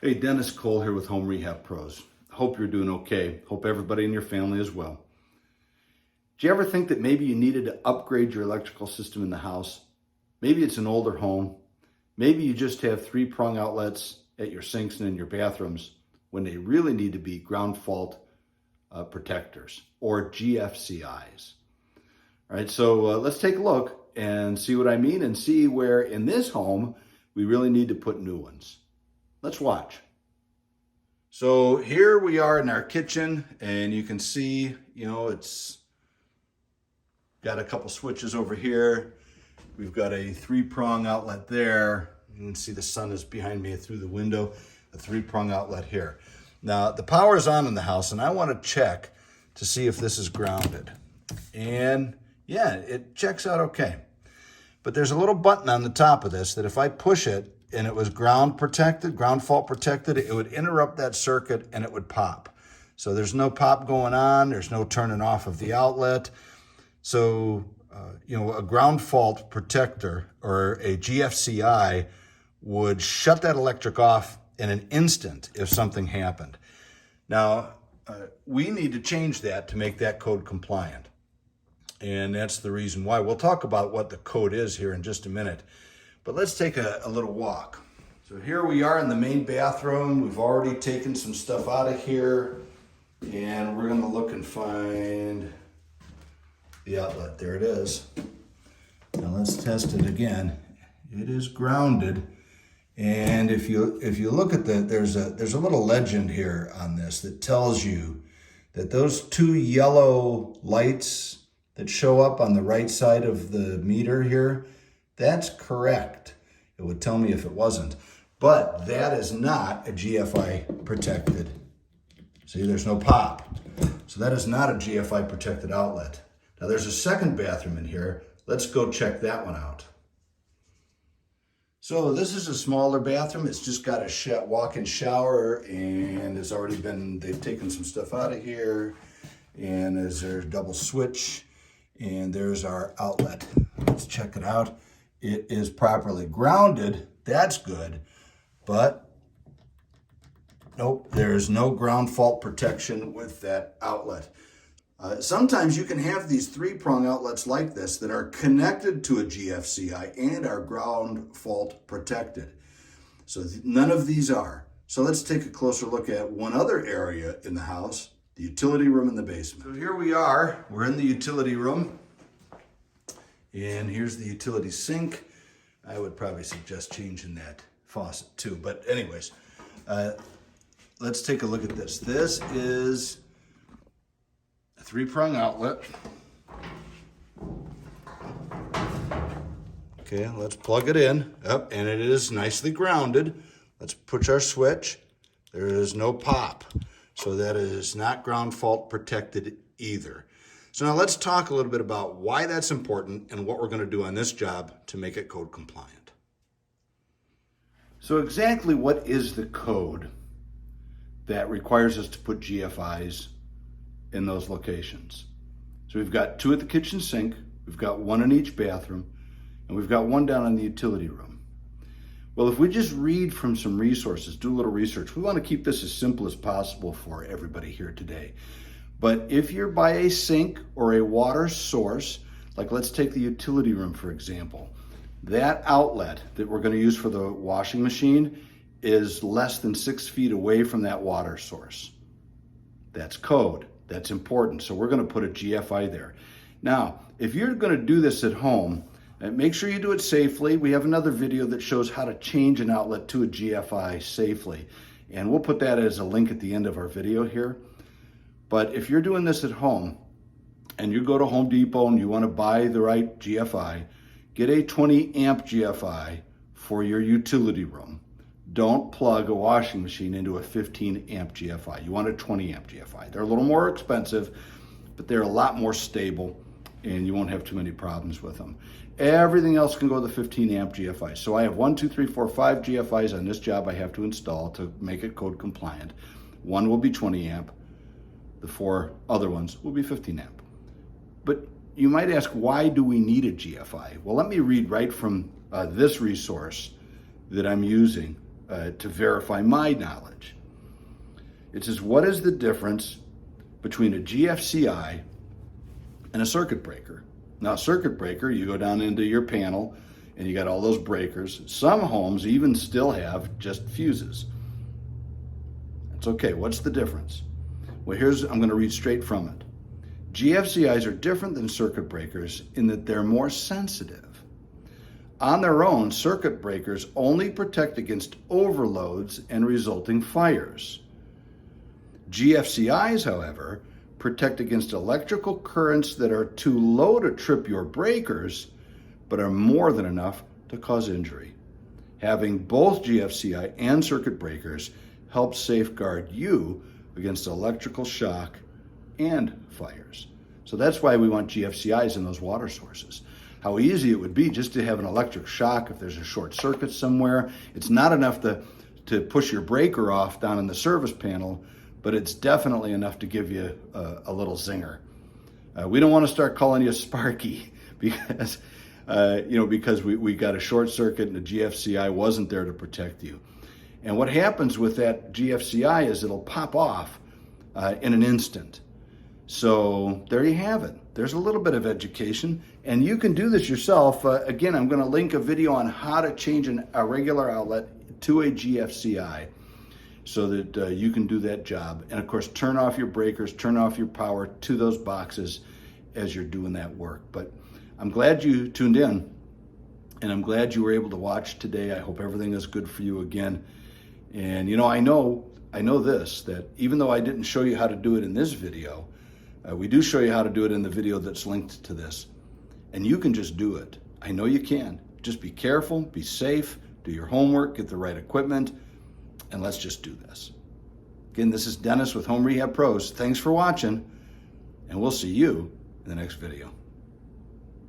Hey, Dennis Cole here with Home Rehab Pros. Hope you're doing okay. Hope everybody in your family is well. Do you ever think that maybe you needed to upgrade your electrical system in the house? Maybe it's an older home. Maybe you just have three-prong outlets at your sinks and in your bathrooms when they really need to be ground fault protectors, or GFCIs. All right, so let's take a look and see what I mean and see where in this home we really need to put new ones. Let's watch. So here we are in our kitchen, and you can see, it's got a couple switches over here. We've got a three-prong outlet there. You can see the sun is behind me through the window, a three-prong outlet here. Now, the power is on in the house, and I want to check to see if this is grounded. And yeah, it checks out okay. But there's a little button on the top of this that if I push it, and it was ground fault protected, it would interrupt that circuit and it would pop. So there's no pop going on, there's no turning off of the outlet. So, a ground fault protector or a GFCI would shut that electric off in an instant if something happened. Now, we need to change that to make that code compliant. And that's the reason why. We'll talk about what the code is here in just a minute. But let's take a little walk. So here we are in the main bathroom. We've already taken some stuff out of here, and we're gonna look and find the outlet. There it is. Now let's test it again. It is grounded, and if you look at there's a little legend here on this that tells you that those two yellow lights that show up on the right side of the meter here, that's correct. It would tell me if it wasn't. But that is not a GFI protected. See, there's no pop. So that is not a GFI protected outlet. Now there's a second bathroom in here. Let's go check that one out. So this is a smaller bathroom. It's just got a walk-in shower, and they've taken some stuff out of here. And there's their double switch, and there's our outlet. Let's check it out. It is properly grounded, that's good, but nope, there's no ground fault protection with that outlet. Sometimes you can have these three-prong outlets like this that are connected to a GFCI and are ground fault protected. So none of these are. So let's take a closer look at one other area in the house, the utility room in the basement. So here we are, we're in the utility room. And here's the utility sink. I would probably suggest changing that faucet too. But anyways, let's take a look at this. This is a three-prong outlet. Okay, let's plug it in. Up, and it is nicely grounded. Let's push our switch. There is no pop. So that is not ground fault protected either. So now let's talk a little bit about why that's important and what we're going to do on this job to make it code compliant. So exactly what is the code that requires us to put GFIs in those locations? So we've got two at the kitchen sink, we've got one in each bathroom, and we've got one down in the utility room. Well, if we just read from some resources, do a little research, we want to keep this as simple as possible for everybody here today. But if you're by a sink or a water source, like let's take the utility room, for example, that outlet that we're going to use for the washing machine is less than 6 feet away from that water source. That's code. That's important. So we're going to put a GFI there. Now, if you're going to do this at home, make sure you do it safely. We have another video that shows how to change an outlet to a GFI safely. And we'll put that as a link at the end of our video here. But if you're doing this at home and you go to Home Depot and you want to buy the right GFI, get a 20 amp GFI for your utility room. Don't plug a washing machine into a 15 amp GFI. You want a 20 amp GFI. They're a little more expensive, but they're a lot more stable and you won't have too many problems with them. Everything else can go to the 15 amp GFI. So I have 5 GFIs on this job I have to install to make it code compliant. One will be 20 amp. The 4 other ones will be 15 amp. But you might ask, why do we need a GFI? Well, let me read right from this resource that I'm using to verify my knowledge. It says, what is the difference between a GFCI and a circuit breaker? Now, a circuit breaker, you go down into your panel and you got all those breakers. Some homes even still have just fuses. That's okay. What's the difference? Well, I'm going to read straight from it. GFCIs are different than circuit breakers in that they're more sensitive. On their own, circuit breakers only protect against overloads and resulting fires. GFCIs, however, protect against electrical currents that are too low to trip your breakers, but are more than enough to cause injury. Having both GFCI and circuit breakers helps safeguard you against electrical shock and fires. So that's why we want GFCIs in those water sources. How easy it would be just to have an electric shock if there's a short circuit somewhere. It's not enough to push your breaker off down in the service panel, but it's definitely enough to give you a little zinger. We don't want to start calling you Sparky because we got a short circuit and the GFCI wasn't there to protect you. And what happens with that GFCI is it'll pop off in an instant. So there you have it. There's a little bit of education, and you can do this yourself. Again, I'm going to link a video on how to change a regular outlet to a GFCI so that you can do that job. And of course, turn off your breakers, turn off your power to those boxes as you're doing that work. But I'm glad you tuned in, and I'm glad you were able to watch today. I hope everything is good for you again. And I know this, that even though I didn't show you how to do it in this video, we do show you how to do it in the video that's linked to this. And you can just do it. I know you can. Just be careful, be safe, do your homework, get the right equipment, and let's just do this. Again, this is Dennis with Home Rehab Pros. Thanks for watching, and we'll see you in the next video.